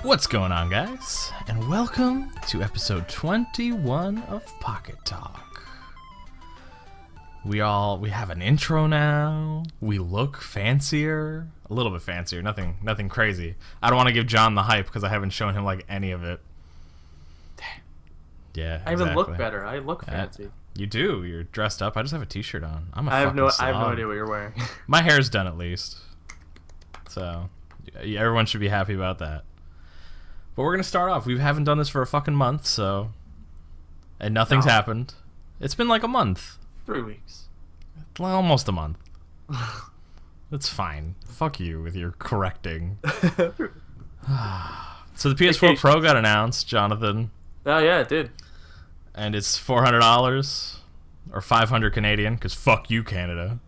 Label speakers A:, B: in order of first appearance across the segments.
A: What's going on, guys? And welcome to episode 21 of Pocket Talk. We have an intro now. We look fancier. A little bit fancier. Nothing crazy. I don't want to give John the hype because I haven't shown him like any of it. Yeah,
B: I even look better. I look fancy.
A: You do. You're dressed up. I just have a t-shirt on.
B: I have no idea what you're wearing.
A: My hair's done at least. So, everyone should be happy about that. But we're going to start off. We haven't done this for a fucking month, so... And nothing's happened. It's been like a month.
B: 3 weeks.
A: Almost a month. That's fine. Fuck you with your correcting. So the PS4 Pro got announced, Jonathan.
B: Oh, yeah, it did.
A: And it's $400 or 500 Canadian, because fuck you, Canada.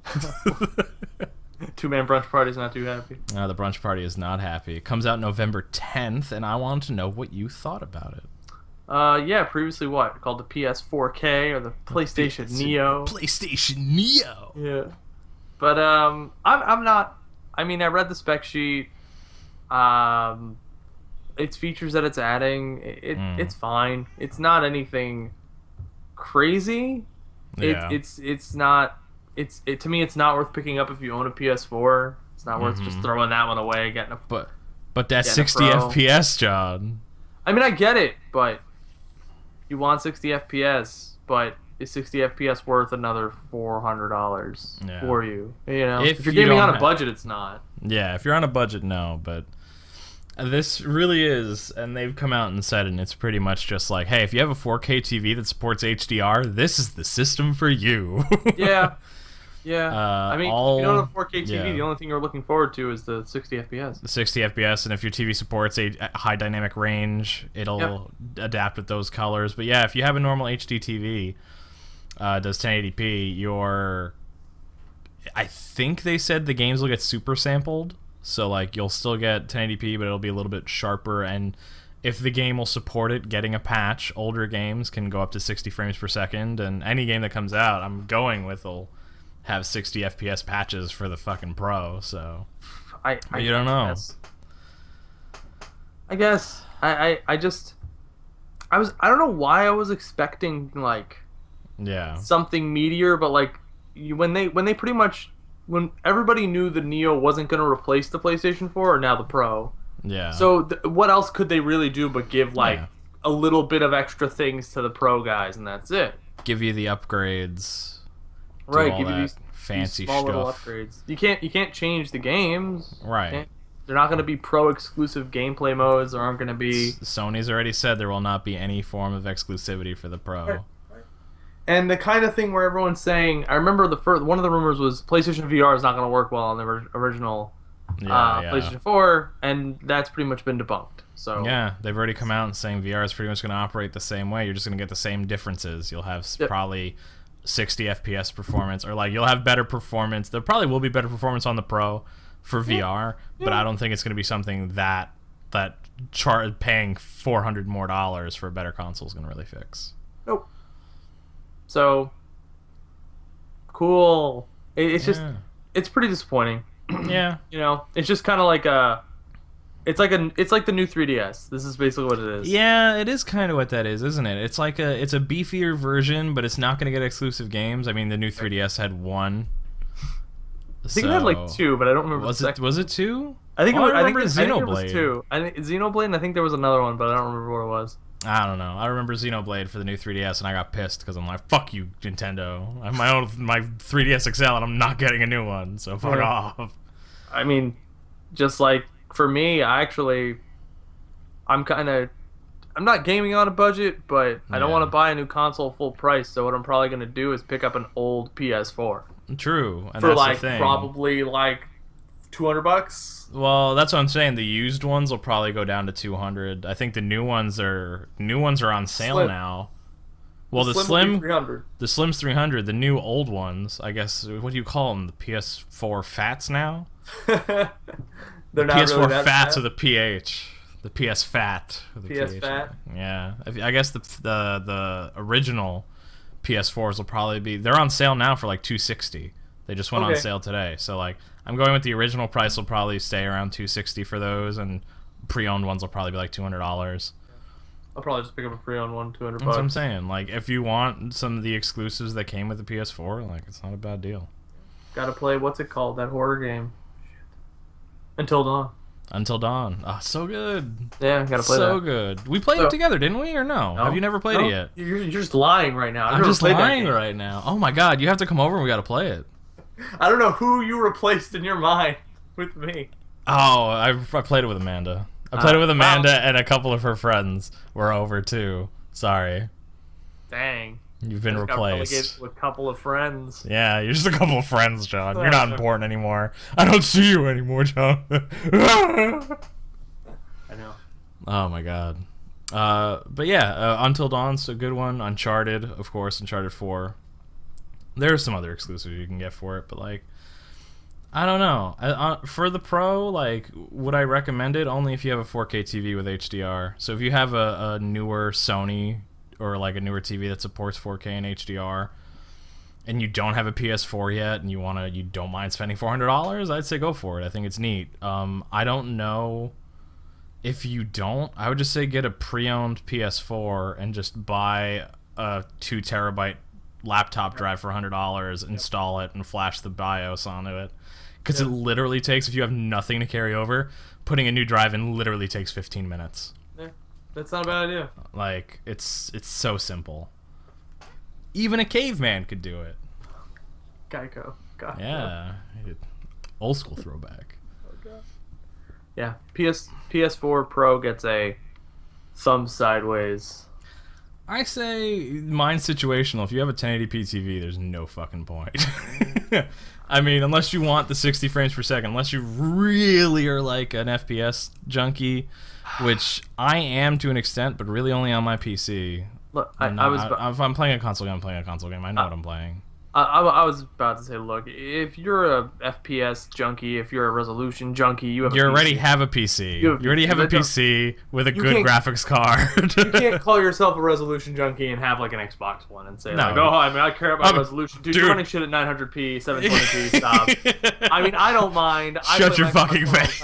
B: Two-man brunch party's not too happy.
A: No, the brunch party is not happy. It comes out November 10th, and I wanted to know what you thought about it.
B: Yeah, previously what? Called the PS4K or the PlayStation Neo.
A: PlayStation Neo.
B: Yeah. But I'm not. I mean, I read the spec sheet. Its features that it's adding, it's fine. It's not anything crazy.
A: Yeah.
B: It's not. To me, it's not worth picking up if you own a PS4. It's not worth just throwing that one away, getting a.
A: But that 60 FPS, John.
B: I mean, I get it, but you want 60 FPS, but is 60 FPS worth another $400 for you? You know, if you're gaming on a budget, it's not.
A: Yeah, if you're on a budget, no. But this really is, and they've come out and said, and it's pretty much just like, hey, if you have a 4K TV that supports HDR, this is the system for you.
B: Yeah. Yeah, I mean, if you don't have a 4K TV, the only thing you're looking forward to is the 60 FPS.
A: The 60 FPS, and if your TV supports a high dynamic range, it'll adapt with those colors. But yeah, if you have a normal HD TV, does 1080p, I think they said the games will get super sampled, so like you'll still get 1080p, but it'll be a little bit sharper, and if the game will support it, getting a patch, older games can go up to 60 frames per second, and any game that comes out, I'm going with will have 60 FPS patches for the fucking Pro, so you don't know.
B: I guess I don't know why I was expecting like something meatier, but like when everybody knew the Neo wasn't going to replace the PlayStation 4 or now the Pro.
A: Yeah.
B: So what else could they really do but give like a little bit of extra things to the Pro guys, and that's it.
A: Give you the upgrades.
B: Right, give you these
A: fancy
B: small
A: stuff.
B: little upgrades. You can't change the games.
A: Right.
B: They're not going to be Pro exclusive gameplay modes. There aren't going to be.
A: Sony's already said there will not be any form of exclusivity for the Pro.
B: Right. And the kind of thing where everyone's saying, I remember one of the rumors was PlayStation VR is not going to work well on the original PlayStation 4, and that's pretty much been debunked. So
A: yeah, they've already come out and saying VR is pretty much going to operate the same way. You're just going to get the same differences. You'll have probably 60 FPS performance, or like you'll have better performance. There probably will be better performance on the Pro for VR, but I don't think it's going to be something that paying $400 more for a better console is going to really fix.
B: Nope. So cool. It's just it's pretty disappointing.
A: Yeah.
B: You know, it's just kind of like it's like the new 3DS. This is basically what it is.
A: Yeah, it is kind of what that is, isn't it? It's like it's a beefier version, but it's not going to get exclusive games. I mean, the new 3DS had one.
B: I think it had like two, but I don't remember.
A: Was it two?
B: I think
A: I remember
B: Xenoblade.
A: Xenoblade.
B: I think it was two. I think Xenoblade, and I think there was another one, but I don't remember what it was.
A: I don't know. I remember Xenoblade for the new 3DS, and I got pissed because I'm like, "Fuck you, Nintendo! I have my 3DS XL, and I'm not getting a new one. So fuck off."
B: I mean, just like. For me, I'm not gaming on a budget, but I don't want to buy a new console full price. So what I'm probably going to do is pick up an old PS4.
A: True, and
B: for
A: that's
B: like
A: the thing.
B: Probably like $200.
A: Well, that's what I'm saying. The used ones will probably go down to $200. I think the new ones are on sale now. Well, the Slim's $300. The new old ones, I guess. What do you call them? The PS4 Fats now.
B: They're not
A: PS4
B: really that
A: Fats
B: fat.
A: or the PH. The PS Fat. Or the
B: PS
A: PH.
B: Fat?
A: Yeah. I guess the original PS4s will probably be... They're on sale now for like $260. They just went on sale today. So like, I'm going with the original price will probably stay around $260 for those, and pre-owned ones will probably be like $200.
B: I'll probably just pick up a pre-owned one, $200.
A: That's what I'm saying. Like, if you want some of the exclusives that came with the PS4, like, it's not a bad deal.
B: Gotta play, what's it called? That horror game. Until Dawn.
A: Until Dawn. Oh, so good.
B: Yeah, gotta play that.
A: So good. We played it together, didn't we, or no? Have you never played it yet?
B: You're just lying right now.
A: I'm just lying right now. Oh my god, you have to come over and we gotta play it.
B: I don't know who you replaced in your mind with me.
A: Oh, I played it with Amanda. I played it with Amanda and a couple of her friends were over too. Sorry.
B: Dang.
A: You've been replaced.
B: With a couple of friends.
A: Yeah, you're just a couple of friends, John. You're not important anymore. I don't see you anymore, John.
B: I know.
A: Oh my god. But yeah, Until Dawn's a good one. Uncharted, of course, Uncharted 4. There's some other exclusives you can get for it, but like, I don't know. For the Pro, like, would I recommend it? Only if you have a 4K TV with HDR. So if you have a newer Sony or like a newer TV that supports 4K and HDR, and you don't have a PS4 yet, and you don't mind spending $400, I'd say go for it. I think it's neat. I don't know if you don't. I would just say get a pre-owned PS4 and just buy a 2 terabyte laptop drive for $100, install it, and flash the BIOS onto it. Because it literally takes, if you have nothing to carry over, putting a new drive in literally takes 15 minutes.
B: Yeah, that's not a bad idea.
A: Like, it's so simple. Even a caveman could do it.
B: Geico.
A: Yeah. Old school throwback.
B: Oh, God. Yeah, PS4 Pro gets a thumb sideways.
A: I say mine's situational. If you have a 1080p TV, there's no fucking point. I mean, unless you want the 60 frames per second, unless you really are like an FPS junkie, which I am to an extent, but really only on my PC.
B: Look,
A: if I'm playing a console game, I'm playing a console game. I know what I'm playing.
B: I was about to say, look, if you're a FPS junkie, if you're a resolution junkie, you
A: already have a PC. You already have a PC with a good graphics card.
B: You can't call yourself a resolution junkie and have like an Xbox One and say, like, oh, I mean, I care about resolution. Dude, you're running shit at 900p, 720p, stop. I mean, I don't mind.
A: Shut your fucking face.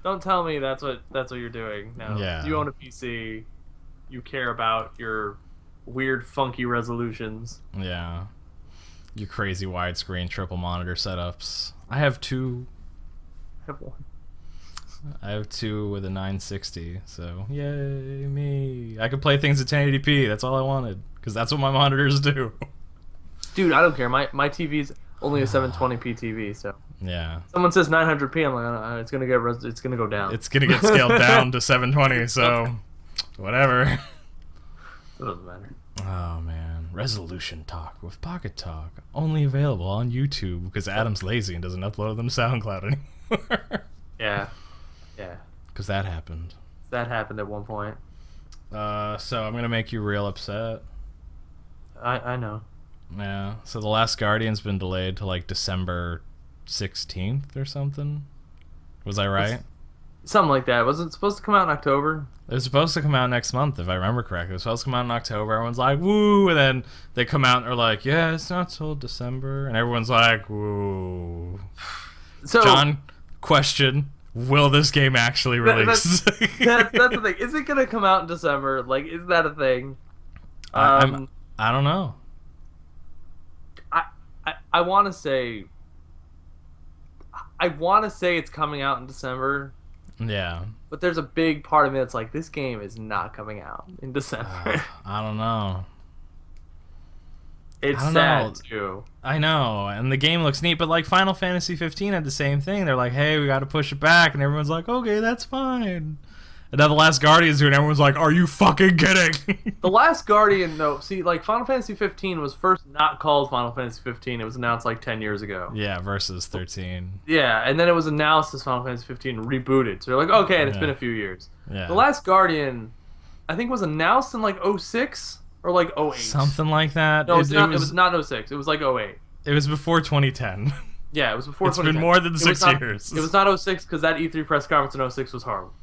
B: Don't tell me that's what you're doing. No.
A: Yeah.
B: You own a PC. You care about your weird, funky resolutions.
A: Yeah. Your crazy widescreen triple monitor setups. I have two.
B: I have one.
A: I have two with a 960, so yay me. I could play things at 1080p, that's all I wanted, because that's what my monitors do.
B: Dude, I don't care. My TV's only a 720p TV, so.
A: Yeah.
B: Someone says 900p, I'm like, it's gonna go down.
A: It's gonna get scaled down to 720, so whatever.
B: It doesn't matter.
A: Oh man, resolution talk with Pocket Talk, only available on YouTube because Adam's lazy and doesn't upload them to SoundCloud anymore.
B: Yeah.
A: Because that happened.
B: That happened at one point.
A: So I'm gonna make you real upset.
B: I know.
A: Yeah. So The Last Guardian's been delayed to like December 16th or something. Was I right?
B: Something like that. Was it supposed to come out in October?
A: It was supposed to come out next month, if I remember correctly. It was supposed to come out in October. Everyone's like, woo! And then they come out and are like, yeah, it's not till December. And everyone's like, woo.
B: So,
A: John, question, will this game actually release?
B: That's the thing. Is it going to come out in December? Like, is that a thing?
A: I don't know.
B: I want to say... it's coming out in December.
A: Yeah.
B: But there's a big part of me that's like, this game is not coming out in December.
A: I don't know.
B: It's sad, too.
A: I know, and the game looks neat, but like Final Fantasy 15 had the same thing. They're like, hey, we got to push it back, and everyone's like, okay, that's fine. And now The Last Guardian's doing, everyone's like, are you fucking kidding?
B: The Last Guardian, though, see, like, Final Fantasy 15 was first not called Final Fantasy 15. It was announced, like, 10 years ago.
A: Yeah, versus 13.
B: Yeah, and then it was announced as Final Fantasy 15 rebooted. So they're like, okay, and it's been a few years.
A: Yeah.
B: The Last Guardian, I think, was announced in, like, 06 or, like, 08.
A: Something like that.
B: No, it was not 06. It was, like, 08.
A: It was before 2010.
B: Yeah, it was before 2010.
A: It's been more than 6 years.
B: It was not 06 because that E3 press conference in 06 was horrible.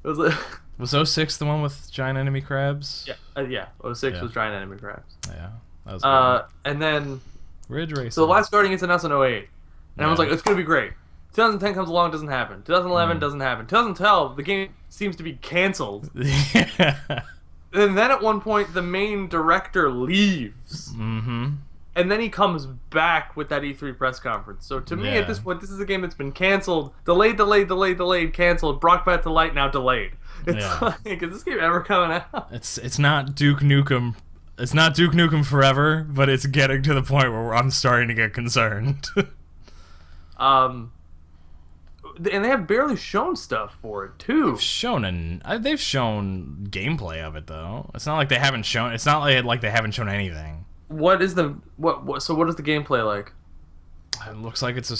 B: It was
A: Was 06 the one with giant enemy crabs?
B: Yeah. 06 was giant enemy crabs.
A: Yeah, that was good.
B: And then
A: Ridge Racer.
B: So The Last Guardian gets announced in 08. And everyone's like, it's going to be great. 2010 comes along, doesn't happen. 2011 doesn't happen. 2012, the game seems to be canceled.
A: Yeah.
B: And then at one point, the main director leaves.
A: Mm-hmm.
B: And then he comes back with that E3 press conference. So to me, at this point, this is a game that's been canceled, delayed, canceled, brought back to light, now delayed. It's like, is this game ever coming out?
A: It's not Duke Nukem. It's not Duke Nukem Forever, but it's getting to the point where I'm starting to get concerned.
B: And they have barely shown stuff for it too.
A: They've shown gameplay of it though. It's not like they haven't shown. It's not like they haven't shown anything.
B: What is the what? So what is the gameplay like?
A: It looks like it's a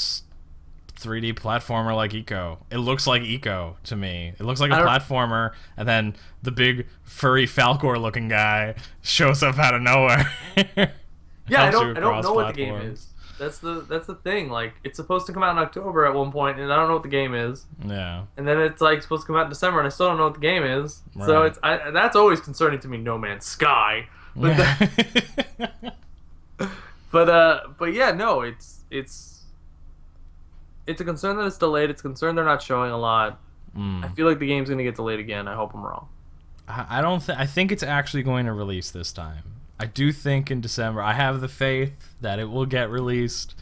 A: 3D platformer like Eco. It looks like Eco to me. It looks like a platformer, and then the big furry Falcor looking guy shows up out of nowhere.
B: Yeah, I don't know what the game is. That's the thing. Like, it's supposed to come out in October at one point, and I don't know what the game is.
A: Yeah.
B: And then it's like supposed to come out in December, and I still don't know what the game is. Right. So that's always concerning to me. No Man's Sky. But
A: Yeah.
B: but yeah, no, it's a concern that it's delayed. It's a concern they're not showing a lot. I feel like the game's gonna get delayed again. I hope I'm wrong.
A: I think it's actually going to release this time. I do think in December. I have the faith that it will get released.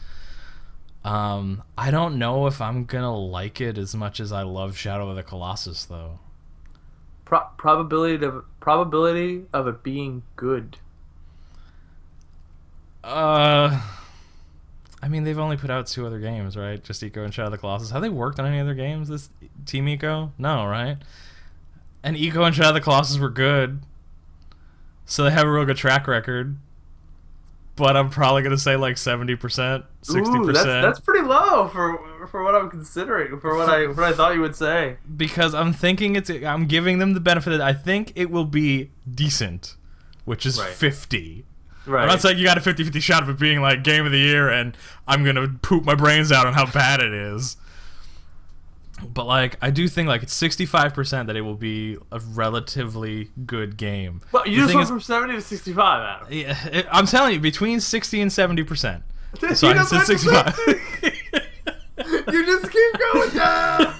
A: I don't know if I'm gonna like it as much as I love Shadow of the Colossus, though.
B: Probability of it being good.
A: I mean, they've only put out 2 other games, right? Just Eco and Shadow of the Colossus. Have they worked on any other games, this Team Eco? No, right? And Eco and Shadow of the Colossus were good. So they have a real good track record. But I'm probably going to say like 70%, 60%.
B: Ooh, that's pretty low for what I'm considering, for what I thought you would say.
A: Because I'm thinking I'm giving them the benefit that I think it will be decent, which is 50. Right. I'm not saying you got a 50-50 shot of it being like game of the year and I'm going to poop my brains out on how bad it is. But like, I do think like it's 65% that it will be a relatively good game.
B: Well, you just went from 70 to 65, Adam.
A: Yeah, I'm telling you, between 60 and 70%. So I said 65.
B: You just keep going down.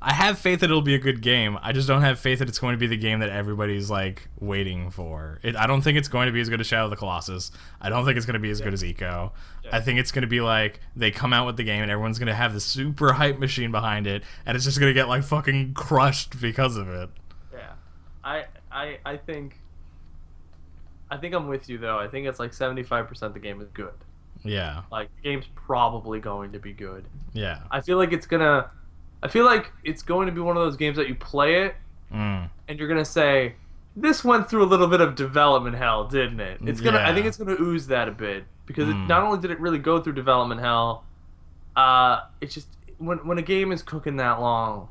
A: I have faith that it'll be a good game. I just don't have faith that it's going to be the game that everybody's like waiting for. I don't think it's going to be as good as Shadow of the Colossus. I don't think it's going to be as good as Eco. I think it's going to be like they come out with the game and everyone's going to have this super hype machine behind it, and it's just going to get like fucking crushed because of it.
B: Yeah, I think I'm with you though. I think it's like 75% the game is good.
A: Yeah,
B: like the game's probably going to be good.
A: Yeah,
B: I feel like it's going to be one of those games that you play it, and you're gonna say, "This went through a little bit of development hell, didn't it?" I think it's gonna ooze that a bit because not only did it really go through development hell, it's just when a game is cooking that long,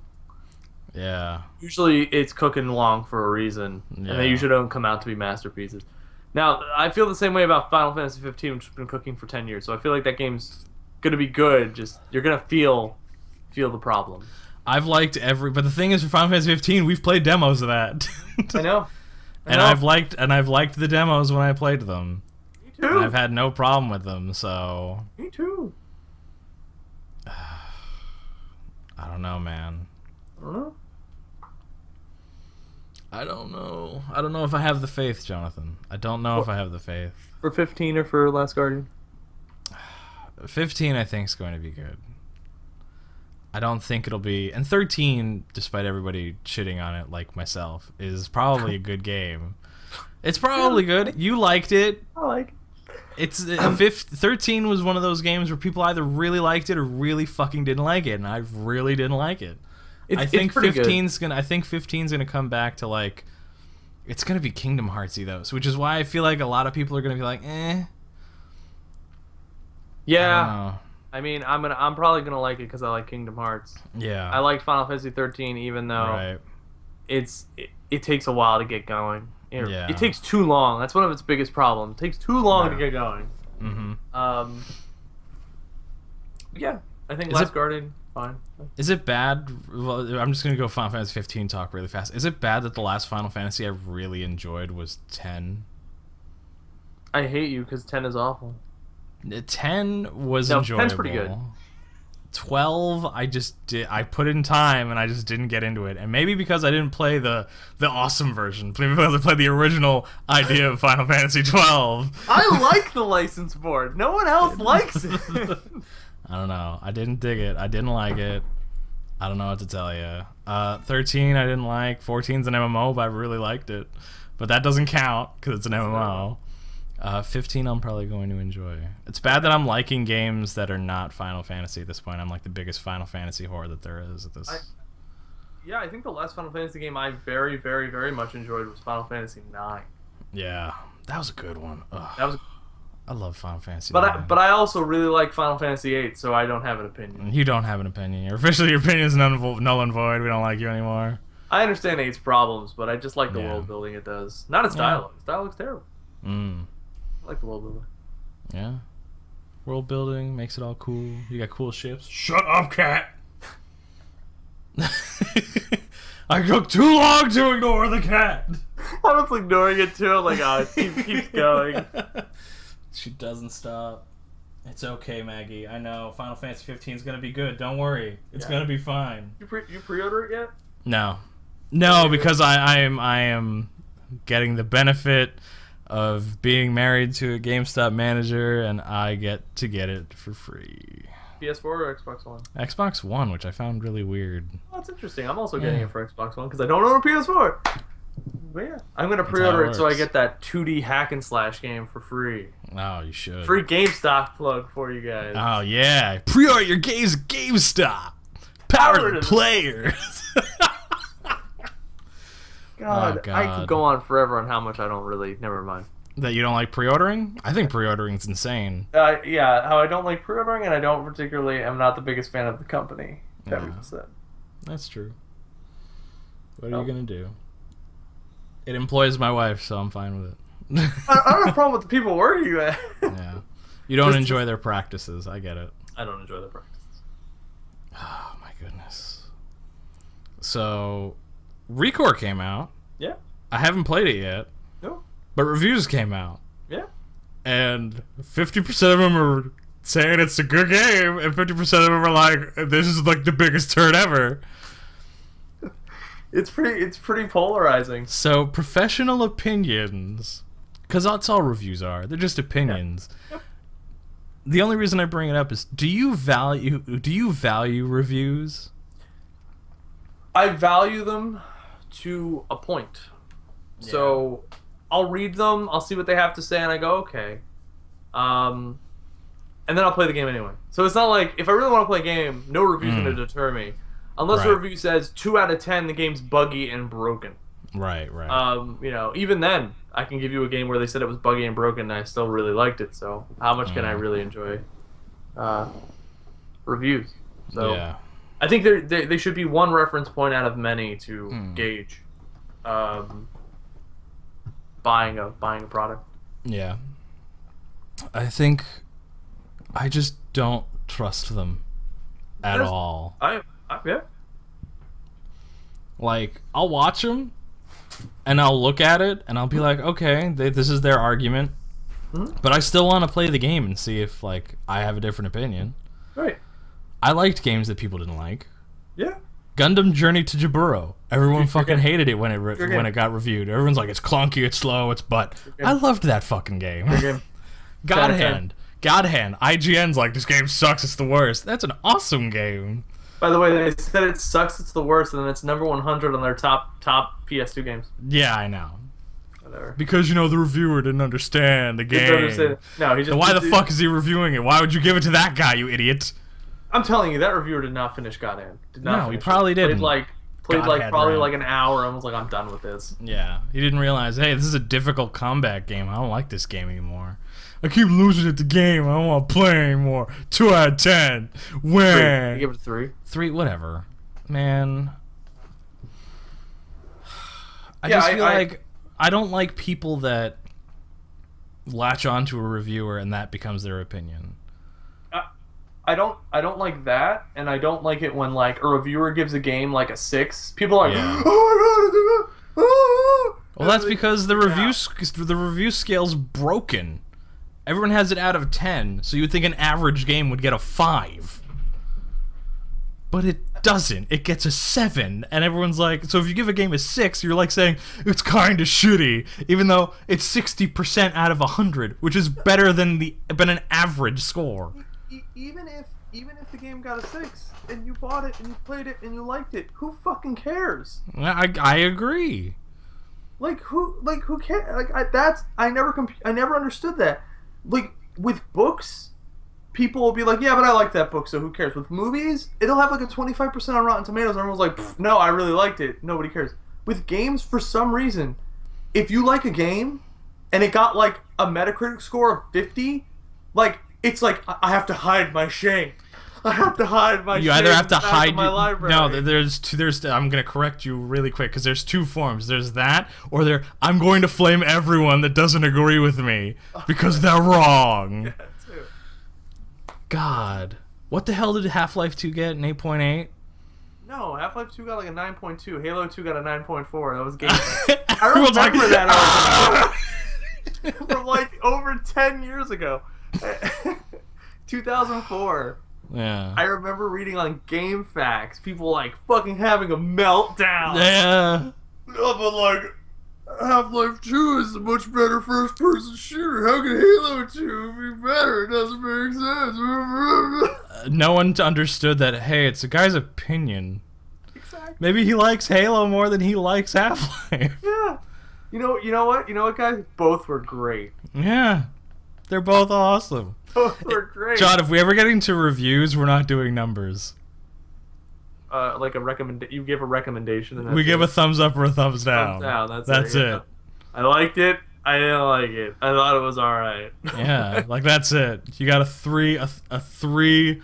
B: usually it's cooking long for a reason, and they usually don't come out to be masterpieces. Now, I feel the same way about Final Fantasy 15, which has been cooking for 10 years, so I feel like that game's gonna be good. Just you're gonna feel the problem.
A: I've liked but the thing is, for Final Fantasy 15, we've played demos of that.
B: I know.
A: I've liked the demos when I played them.
B: Me too.
A: And I've had no problem with them, so.
B: Me too.
A: I don't know, man.
B: I don't know.
A: I don't know if I have the faith, Jonathan. I don't know if I have the faith.
B: For 15 or for Last Guardian?
A: 15, I think, is going to be good. I don't think it'll be... And 13, despite everybody shitting on it like myself, is probably a good game. It's probably good. You liked it.
B: I like it.
A: 13 was one of those games where people either really liked it or really fucking didn't like it, and I really didn't like it. I think 15's gonna come back to like... It's gonna be Kingdom Heartsy though, which is why I feel like a lot of people are gonna be like, eh.
B: Yeah. I mean, I'm probably gonna like it because I like Kingdom Hearts.
A: Yeah.
B: I liked Final Fantasy 13, even though it takes a while to get going. It takes too long. That's one of its biggest problems. It takes too long to get going. Mm-hmm. Yeah, I think Last Guardian, fine.
A: Is it bad? Well, I'm just gonna go Final Fantasy 15 talk really fast. Is it bad that the last Final Fantasy I really enjoyed was 10?
B: I hate you because 10 is awful.
A: 10 was enjoyable.
B: 10's pretty good.
A: 12, I put in time and I just didn't get into it. And maybe because I didn't play the awesome version. Maybe because I played the original idea of Final Fantasy 12.
B: I like the license board. No one else likes it.
A: I don't know. I didn't dig it. I didn't like it. I don't know what to tell you. 13 I didn't like. 14's an MMO, but I really liked it. But that doesn't count because it's an MMO. 15 I'm probably going to enjoy. It's bad that I'm liking games that are not Final Fantasy at this point. I'm like the biggest Final Fantasy whore that there is at this.
B: I think the last Final Fantasy game I very, very, very much enjoyed was Final Fantasy 9.
A: Yeah, that was a good one. Ugh.
B: That was.
A: I love Final Fantasy.
B: But I also really like Final Fantasy 8, so I don't have an opinion.
A: You don't have an opinion. Officially, your opinion is null and void. We don't like you anymore.
B: I understand 8's problems, but I just like the world building it does. Not its dialogue. Its dialogue's terrible. I like the world building.
A: Yeah. World building makes it all cool. You got cool ships. Shut up, cat! I took too long to ignore the cat!
B: I was ignoring it too. I'm like, oh, it keeps going.
A: She doesn't stop. It's okay, Maggie. I know. Final Fantasy 15 is going to be good. Don't worry. It's going to be fine.
B: You pre-order it yet?
A: No. No, because I am getting the benefit of being married to a GameStop manager, and I get to get it for free.
B: PS4 or Xbox One?
A: Xbox One, which I found really weird.
B: Oh, that's interesting. I'm also getting it for Xbox One because I don't own a PS4. But yeah, I'm going to pre-order it so I get that 2D hack and slash game for free.
A: Oh, you should.
B: Free GameStop plug for you guys.
A: Oh, yeah. Pre-order your games at GameStop. Power to the players.
B: God, I could go on forever on how much I don't really... Never mind.
A: That you don't like pre-ordering? I think pre-ordering's insane.
B: Yeah, how I don't like pre-ordering, and I don't particularly... I'm not the biggest fan of the company. That being said.
A: That's true. What are you going to do? It employs my wife, so I'm fine with it.
B: I don't have a problem with the people working at.
A: Yeah. You don't enjoy their practices. I get it.
B: I don't enjoy their practices.
A: Oh, my goodness. So, Recore came out.
B: Yeah.
A: I haven't played it yet.
B: No.
A: But reviews came out.
B: Yeah.
A: And 50% of them are saying it's a good game, and 50% of them are like, this is like the biggest turd ever.
B: It's pretty polarizing.
A: So, professional opinions, because that's all reviews are. They're just opinions.
B: Yeah. Yep.
A: The only reason I bring it up is, do you value reviews? I
B: value them to a point. Yeah. So, I'll read them, I'll see what they have to say, and I go, okay. And then I'll play the game anyway. So it's not like, if I really want to play a game, no review's going to deter me. Unless a review says 2 out of 10, the game's buggy and broken.
A: Right.
B: Even then, I can give you a game where they said it was buggy and broken, and I still really liked it. So how much can I really enjoy reviews? So
A: yeah.
B: I think they should be one reference point out of many to gauge buying a product.
A: Yeah. I think I just don't trust them at all.
B: Yeah.
A: Like, I'll watch them, and I'll look at it, and I'll be like, okay, this is their argument, but I still want to play the game and see if, like, I have a different opinion.
B: Right.
A: I liked games that people didn't like.
B: Yeah.
A: Gundam Journey to Jaburo. Everyone fucking hated it when it got reviewed. Everyone's like, it's clunky, it's slow, it's butt. I loved that fucking game. God Hand. IGN's like, this game sucks, it's the worst. That's an awesome game.
B: By the way, they said it sucks, it's the worst, and then it's number 100 on their top PS2 games.
A: Yeah, I know.
B: Whatever.
A: Because, the reviewer didn't understand the game.
B: No, he just...
A: Why the fuck is he reviewing it? Why would you give it to that guy, you idiot?
B: I'm telling you, that reviewer did not finish God Hand.
A: No, he probably didn't.
B: Played probably like an hour and was like, I'm done with this.
A: Yeah, he didn't realize, hey, this is a difficult combat game. I don't like this game anymore. I keep losing at the game. I don't want to play anymore. 2 out of 10. Win.
B: You give it a 3?
A: 3, whatever. Man. I don't like people that latch onto a reviewer and that becomes their opinion.
B: I don't like that, and I don't like it when like a reviewer gives a game like a 6. People are like, oh my god,
A: well, that's because the review scale's broken. Everyone has it out of 10, so you would think an average game would get a 5. But it doesn't. It gets a 7, and everyone's like, so if you give a game a 6, you're like saying it's kind of shitty, even though it's 60% out of 100, which is better than an average score.
B: Even if the game got a 6 and you bought it and you played it and you liked it, who fucking cares?
A: I agree.
B: Like who cares? Like I never understood that. Like with books, people will be like, yeah, but I like that book, so who cares? With movies, it'll have like a 25% on Rotten Tomatoes, and everyone's like, no, I really liked it. Nobody cares. With games, for some reason, if you like a game and it got like a Metacritic score of 50, like it's like I have to hide my shame. I have to hide my.
A: You either have to hide
B: my library.
A: No, there's. I'm gonna correct you really quick because there's 2 forms. There's that, or I'm going to flame everyone that doesn't agree with me because they're wrong.
B: Yeah, too.
A: God, what the hell did Half-Life 2 get? An 8.8?
B: No, Half-Life 2 got like a 9.2. Halo 2 got a 9.4. That was game. I remember that from like over 10 years ago. 2004.
A: Yeah.
B: I remember reading on GameFAQs, people like fucking having a meltdown.
A: Yeah.
B: No, but like Half-Life 2 is a much better first-person shooter. How can Halo 2 be better? It doesn't make sense.
A: No one understood that. Hey, it's a guy's opinion.
B: Exactly.
A: Maybe he likes Halo more than he likes Half-Life.
B: Yeah. You know what, guys? Both were great.
A: Yeah. They're both awesome.
B: Both were great.
A: John, if we ever get into reviews, we're not doing numbers.
B: Like you give a recommendation. And
A: we give a thumbs up or a thumbs down.
B: Thumbs down.
A: That's it.
B: I liked it. I didn't like it. I thought it was all right.
A: Yeah, like that's it. You got a 3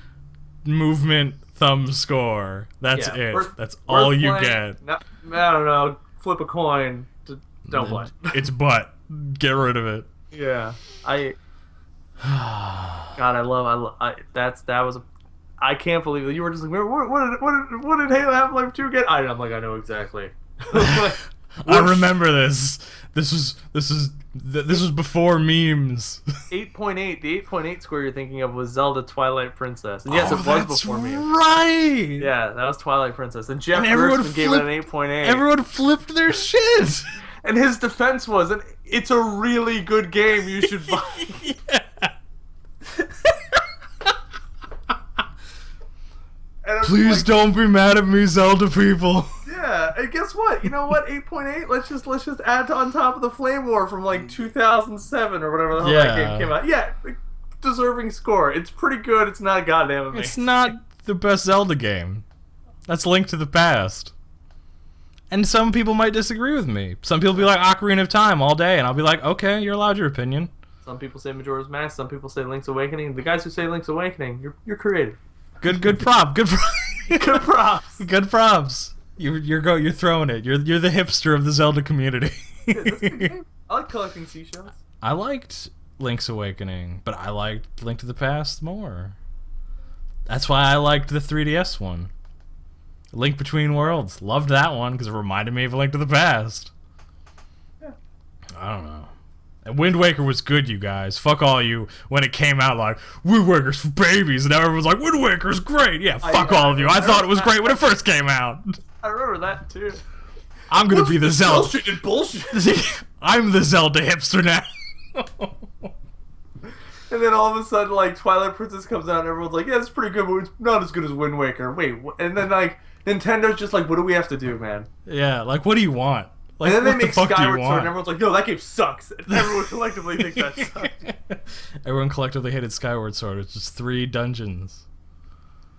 A: movement thumb score. That's it. That's all you get.
B: No, I don't know. Flip a coin. Don't play.
A: It's butt. Get rid of it.
B: Yeah. God, I can't believe that you were just like, what did Halo Half-Life 2 get? I'm like, I know exactly.
A: I remember this. This was before memes.
B: 8.8. The 8.8 score you're thinking of was Zelda Twilight Princess. And yes, it was before memes.
A: Right.
B: Yeah, that was Twilight Princess. And Jeff Gerstmann gave it an 8.8.
A: Everyone flipped their shit.
B: And his defense was, it's a really good game. You should buy it.
A: Yeah. Please don't be mad at me, Zelda people.
B: Yeah, and guess what? You know what? 8.8. Let's just add on top of the Flame War from like 2007 or whatever the hell that game came out. Yeah, deserving score. It's pretty good. It's not goddamn amazing.
A: It's not the best Zelda game. That's Link to the Past. And some people might disagree with me. Some people be like Ocarina of Time all day, and I'll be like, okay, you're allowed your opinion.
B: Some people say Majora's Mask. Some people say Link's Awakening. The guys who say Link's Awakening, you're creative.
A: Good prop. Good
B: props.
A: Good props. You're throwing it. You're the hipster of the Zelda community.
B: Yeah, that's a good game. I like collecting seashells.
A: I liked Link's Awakening, but I liked Link to the Past more. That's why I liked the 3DS one. Link Between Worlds. Loved that one because it reminded me of Link to the Past.
B: Yeah.
A: I don't know. And Wind Waker was good, you guys. Fuck all you when it came out like, Wind Waker's for babies, and now everyone's like, Wind Waker's great. Yeah, fuck all of you. I thought it was great when it first came out.
B: I remember that, too.
A: I'm going to be the Zelda.
B: Bullshit.
A: I'm the Zelda hipster now.
B: And then all of a sudden, like, Twilight Princess comes out and everyone's like, yeah, it's pretty good, but it's not as good as Wind Waker. Wait, what? And then, like, Nintendo's just like, what do we have to do, man?
A: Yeah, like, what do you want? Like,
B: and then
A: what
B: they make
A: the fuck
B: Skyward
A: do you
B: Sword
A: want?
B: and everyone's like, no, that game sucks. And everyone collectively thinks that sucks.
A: Everyone collectively hated Skyward Sword. It's just 3 dungeons.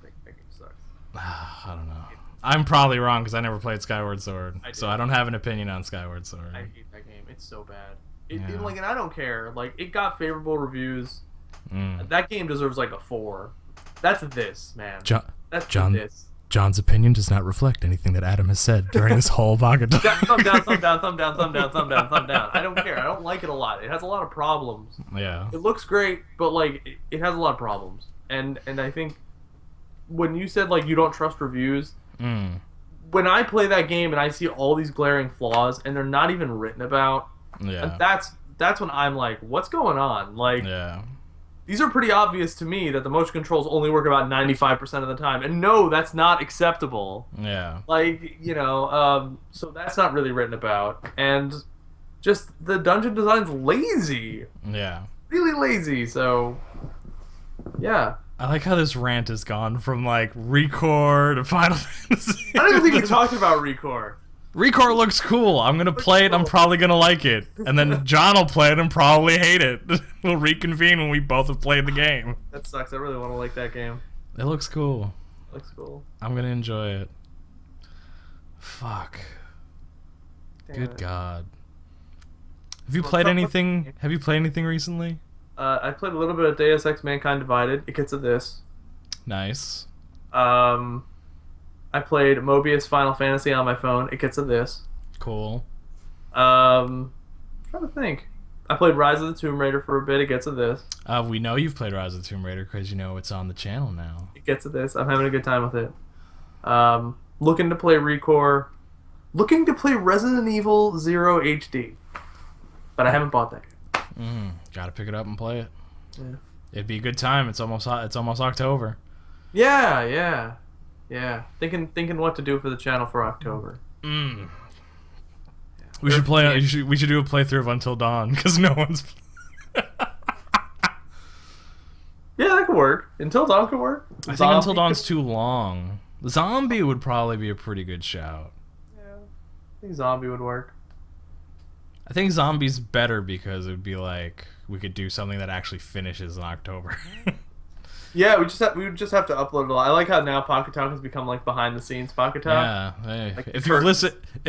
B: That game sucks.
A: I don't know. I'm probably wrong because I never played Skyward Sword, so I don't have an opinion on Skyward Sword.
B: I hate that game. It's so bad. And I don't care. Like, it got favorable reviews. That game deserves like a 4. That's this, man. That's this.
A: John's opinion does not reflect anything that Adam has said during this whole Bagadon.
B: Thumb down, thumb down, thumb down, thumb down, thumb down, thumb down. I don't care. I don't like it a lot. It has a lot of problems.
A: Yeah.
B: It looks great, but like it has a lot of problems. And I think when you said like you don't trust reviews, when I play that game and I see all these glaring flaws and they're not even written about, that's when I'm like, what's going on? Like, these are pretty obvious to me that the motion controls only work about 95% of the time. And no, that's not acceptable.
A: Yeah.
B: Like, so that's not really written about. And just the dungeon design's lazy.
A: Yeah.
B: Really lazy, so yeah.
A: I like how this rant has gone from like Recore to Final Fantasy.
B: I don't even think we talked about Recore.
A: Recore looks cool. I'm gonna play it. I'm probably gonna like it, and then John will play it and probably hate it. We'll reconvene when we both have played the game.
B: That sucks. I really want to like that game.
A: It looks cool.
B: Looks cool.
A: I'm gonna enjoy it. Fuck. Good
B: it.
A: God. Have you played anything? Have you played anything recently?
B: I played a little bit of Deus Ex: Mankind Divided. It gets to this.
A: Nice.
B: I played Mobius Final Fantasy on my phone. It gets to this.
A: Cool.
B: I'm trying to think. I played Rise of the Tomb Raider for a bit. It gets to this.
A: We know you've played Rise of the Tomb Raider because you know it's on the channel now.
B: It gets to this. I'm having a good time with it. Looking to play Recore. Looking to play Resident Evil 0 HD. But I haven't bought that yet.
A: Gotta pick it up and play it.
B: Yeah.
A: It'd be a good time. It's almost October.
B: Yeah. Thinking what to do for the channel for October.
A: We should play. We should do a playthrough of Until Dawn because no one's.
B: Yeah, that could work. Until Dawn could work.
A: I think Until Dawn's too long. Zombie would probably be a pretty good shout.
B: Yeah, I think Zombie would work.
A: I think Zombie's better because it would be like we could do something that actually finishes in October.
B: Yeah, we would just have to upload it a lot. I like how now Pocket Talk has become like behind the scenes Pocket Talk.
A: Yeah, hey.
B: Like
A: if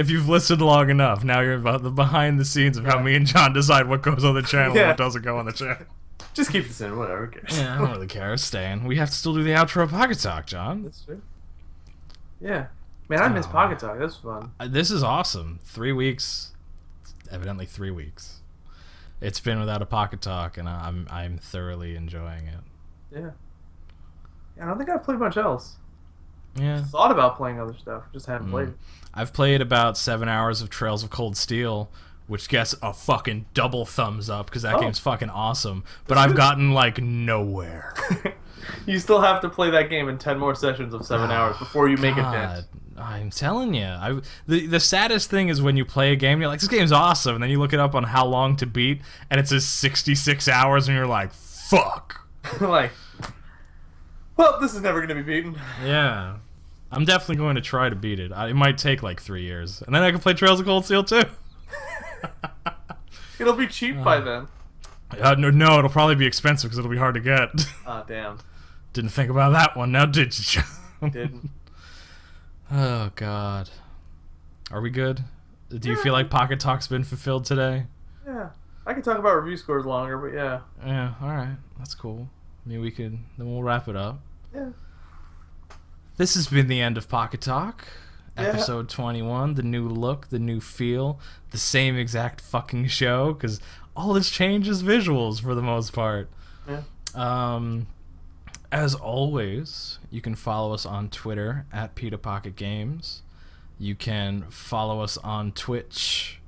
A: you've listened long enough, now you're about the behind the scenes of how me and John decide what goes on the channel and what doesn't go on the channel.
B: Just keep this in, whatever. Who cares?
A: Yeah, I don't really care. It's staying. We have to still do the outro of Pocket Talk, John.
B: That's true. Yeah, man, I miss Pocket Talk. This was fun.
A: This is awesome. 3 weeks, evidently 3 weeks. It's been without a Pocket Talk, and I'm thoroughly enjoying it.
B: Yeah. I don't think I've played much else.
A: Yeah.
B: Thought about playing other stuff, just haven't played it.
A: I've played about 7 hours of Trails of Cold Steel, which gets a fucking double thumbs up because that game's fucking awesome. But I've gotten like nowhere.
B: You still have to play that game in 10 more sessions of 7 hours before you make a dent.
A: I'm telling you, the saddest thing is when you play a game, you're like, this game's awesome, and then you look it up on how long to beat, and it says 66 hours, and you're like, fuck.
B: Like, well, this is never going to be beaten.
A: Yeah. I'm definitely going to try to beat it. It might take like 3 years. And then I can play Trails of Cold Steel too.
B: It'll be cheap by then.
A: No, it'll probably be expensive because it'll be hard to get.
B: Oh, damn.
A: Didn't think about that one, now did you?
B: Didn't.
A: Oh, God. Are we good? Do you feel like Pocket Talk's been fulfilled today?
B: Yeah. I could talk about review scores longer, but yeah.
A: Yeah, alright. That's cool. I mean, then we'll wrap it up.
B: Yeah.
A: This has been the end of Pocket Talk. Episode 21, the new look, the new feel, the same exact fucking show, because all this changes visuals for the most part.
B: Yeah.
A: As always, you can follow us on Twitter at PetaPocketGames. You can follow us on Twitch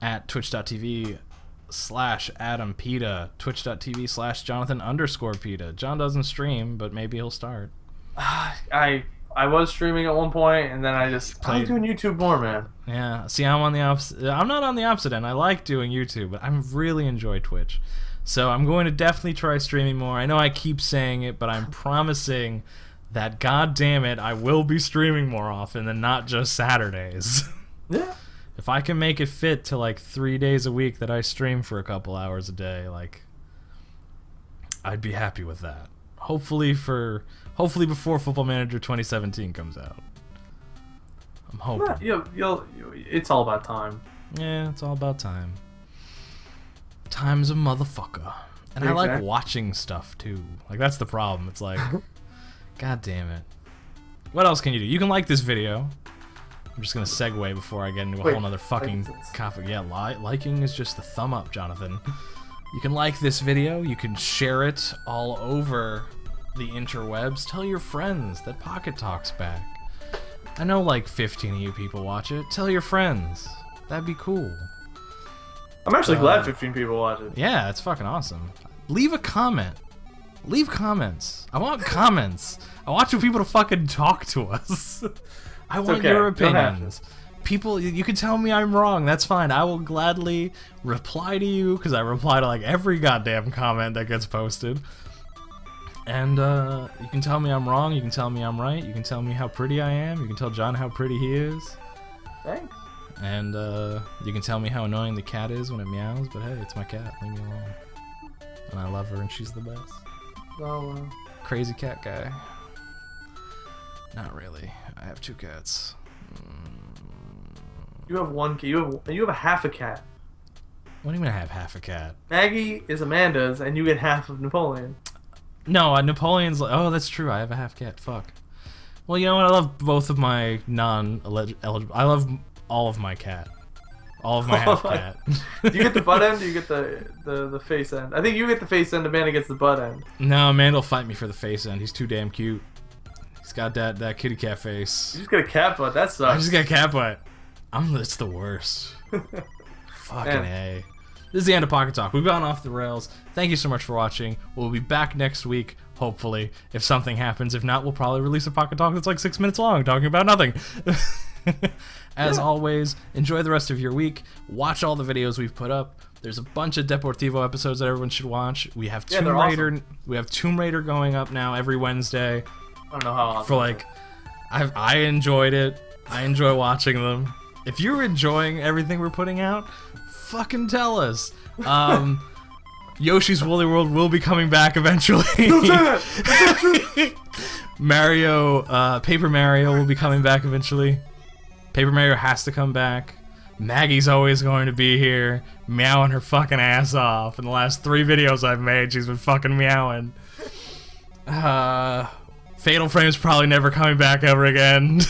A: at twitch.tv/AdamPeta, twitch.tv/Jonathan_Peta. John doesn't stream, but maybe he'll start.
B: I was streaming at one point, and then I doing YouTube more, man.
A: Yeah, see, I'm not on the opposite end. I like doing YouTube, but I really enjoy Twitch. So I'm going to definitely try streaming more. I know I keep saying it, but I'm promising that, god damn it, I will be streaming more often than not just Saturdays.
B: Yeah.
A: If I can make it fit to like 3 days a week that I stream for a couple hours a day, like, I'd be happy with that. Hopefully before Football Manager 2017 comes out. I'm hoping.
B: It's all about time.
A: Yeah, it's all about time. Time's a motherfucker. And I like watching stuff too. Like, that's the problem. It's like, god damn it. What else can you do? You can like this video. I'm just gonna segue before I get into a whole nother fucking topic. Yeah, liking is just the thumb up, Jonathan. You can like this video. You can share it all over the interwebs. Tell your friends that Pocket Talk's back. I know like 15 of you people watch it. Tell your friends. That'd be cool.
B: I'm actually glad 15 people watch it.
A: Yeah, it's fucking awesome. Leave a comment. Leave comments. I want comments. I want you people to fucking talk to us. I want your opinions. People, you can tell me I'm wrong. That's fine. I will gladly reply to you because I reply to like every goddamn comment that gets posted. And you can tell me I'm wrong. You can tell me I'm right. You can tell me how pretty I am. You can tell John how pretty he is.
B: Thanks.
A: And you can tell me how annoying the cat is when it meows. But hey, it's my cat. Leave me alone. And I love her, and she's the best.
B: Oh,
A: Crazy cat guy. Not really. I have 2 cats.
B: You have 1 cat. You have a half a cat.
A: What do you mean I have half a cat?
B: Maggie is Amanda's, and you get half of Napoleon.
A: No, Napoleon's like, oh, that's true. I have a half cat. Fuck. Well, you know what? I love both of my non-eligible. I love all of my cat. All of my half cat.
B: Do you get the butt end? Or do you get the face end? I think you get the face end. Amanda gets the butt end.
A: No, Amanda will fight me for the face end. He's too damn cute. He's got that kitty cat face.
B: You just get a cat butt. That sucks.
A: I just got a cat butt. It's the worst. Fucking A. This is the end of Pocket Talk. We've gone off the rails. Thank you so much for watching. We'll be back next week, hopefully, if something happens. If not, we'll probably release a Pocket Talk that's like 6 minutes long, talking about nothing. As always, enjoy the rest of your week. Watch all the videos we've put up. There's a bunch of Deportivo episodes that everyone should watch. We have Tomb Raider. Awesome. We have Tomb Raider going up now every Wednesday.
B: I don't know how often.
A: For like, I enjoyed it. I enjoy watching them. If you're enjoying everything we're putting out, fucking tell us. Yoshi's Woolly World will be coming back eventually.
B: Don't say that.
A: Mario, Paper Mario will be coming back eventually. Paper Mario has to come back. Maggie's always going to be here, meowing her fucking ass off. In the last 3 videos I've made, she's been fucking meowing. Fatal Frame's probably never coming back ever again.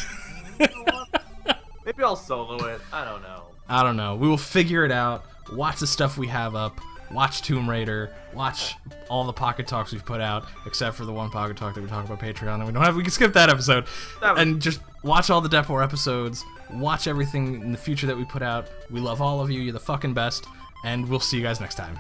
B: Maybe I'll solo it. I don't know.
A: I don't know. We will figure it out. Watch the stuff we have up. Watch Tomb Raider. Watch all the Pocket Talks we've put out, except for the one Pocket Talk that we talk about Patreon that we don't have. We can skip that episode. And just watch all the Depor episodes. Watch everything in the future that we put out. We love all of you. You're the fucking best. And we'll see you guys next time.